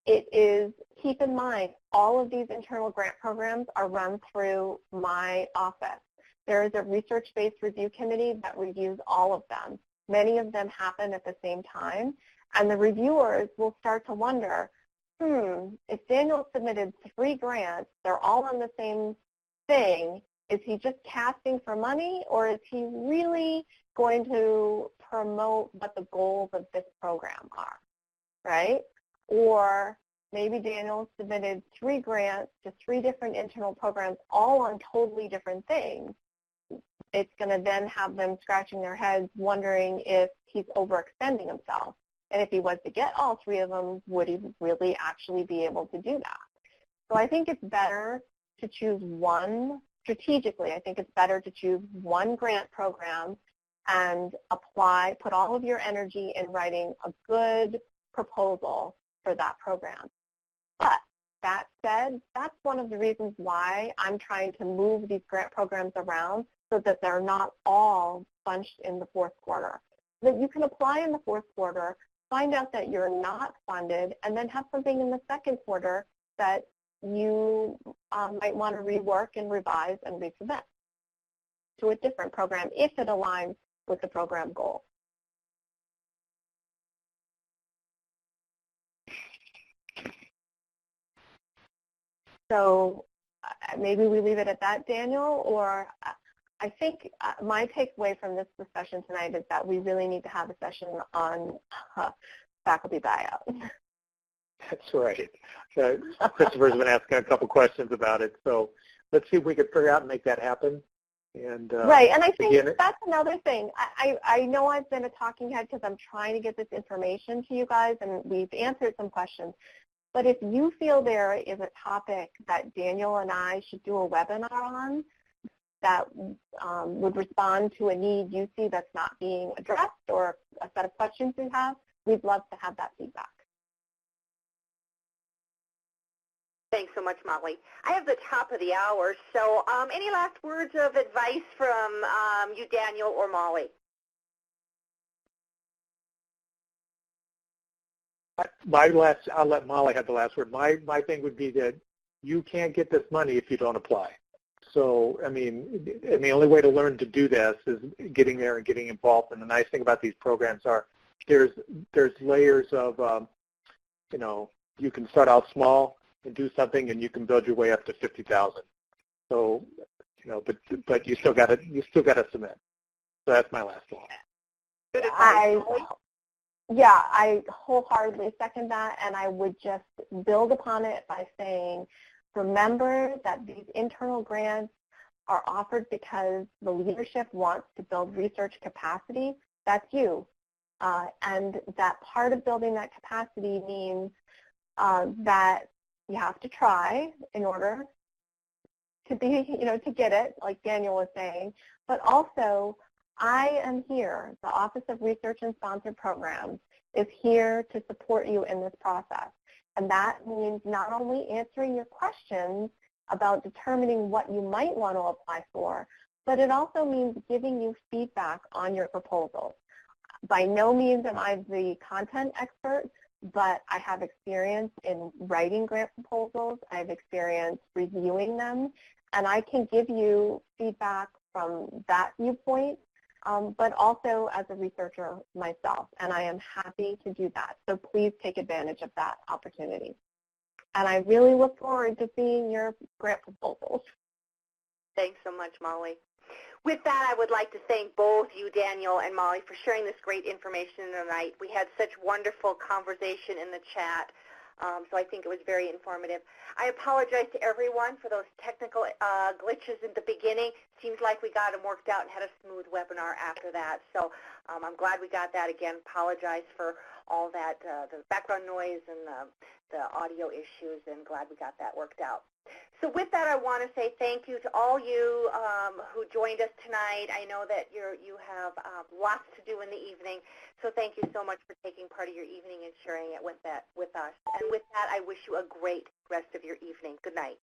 [SPEAKER 3] It is, keep in mind, all of these internal grant programs are run through my office. There is a research-based review committee that reviews all of them. Many of them happen at the same time, and the reviewers will start to wonder, if Daniel submitted 3 grants, they're all on the same thing, is he just casting for money, or is he really going to promote what the goals of this program are, right? Or maybe Daniel submitted 3 grants to 3 different internal programs, all on totally different things. It's going to then have them scratching their heads wondering if he's overextending himself. And if he was to get all 3 of them, would he really actually be able to do that? So I think it's better to choose one, strategically, I think it's better to choose one grant program and apply, put all of your energy in writing a good proposal for that program. But that said, that's one of the reasons why I'm trying to move these grant programs around so that they're not all bunched in the 4th quarter. That you can apply in the 4th quarter, find out that you're not funded, and then have something in the 2nd quarter that you might want to rework and revise and resubmit to a different program if it aligns with the program goal. So maybe we leave it at that, Daniel, or I think my takeaway from this discussion tonight is that we really need to have a session on faculty buyout.
[SPEAKER 2] That's right. Christopher's been asking a couple questions about it, so let's see if we can figure out and make that happen. And
[SPEAKER 3] right, and I think that's another thing. I know I've been a talking head because I'm trying to get this information to you guys, and we've answered some questions. But if you feel there is a topic that Daniel and I should do a webinar on that would respond to a need you see that's not being addressed or a set of questions you have, we'd love to have that feedback.
[SPEAKER 1] Thanks so much, Molly. I have the top of the hour, so any last words of advice from you, Daniel, or Molly?
[SPEAKER 2] I'll let Molly have the last word. My thing would be that you can't get this money if you don't apply. So, I mean, and the only way to learn to do this is getting there and getting involved. And the nice thing about these programs are there's layers of, you know, you can start out small and do something, and you can build your way up to 50,000. So, you know, but you still got to submit. So that's my last thought.
[SPEAKER 1] Good advice.
[SPEAKER 3] I wholeheartedly second that, and I would just build upon it by saying, remember that these internal grants are offered because the leadership wants to build research capacity. That's you. And that part of building that capacity means that you have to try in order to be, you know, to get it, like Daniel was saying, but also I am here. The Office of Research and Sponsored Programs is here to support you in this process. And that means not only answering your questions about determining what you might want to apply for, but it also means giving you feedback on your proposals. By no means am I the content expert, but I have experience in writing grant proposals. I have experience reviewing them, and I can give you feedback from that viewpoint, but also as a researcher myself, and I am happy to do that. So please take advantage of that opportunity. And I really look forward to seeing your grant proposals.
[SPEAKER 1] Thanks so much, Molly. With that, I would like to thank both you, Daniel, and Molly, for sharing this great information tonight. We had such wonderful conversation in the chat, so I think it was very informative. I apologize to everyone for those technical glitches in the beginning. Seems like we got them worked out and had a smooth webinar after that. So I'm glad we got that. Again, apologize for all that, the background noise and the audio issues, and glad we got that worked out. So with that, I want to say thank you to all you who joined us tonight. I know that you have lots to do in the evening, so thank you so much for taking part of your evening and sharing it with us. And with that, I wish you a great rest of your evening. Good night.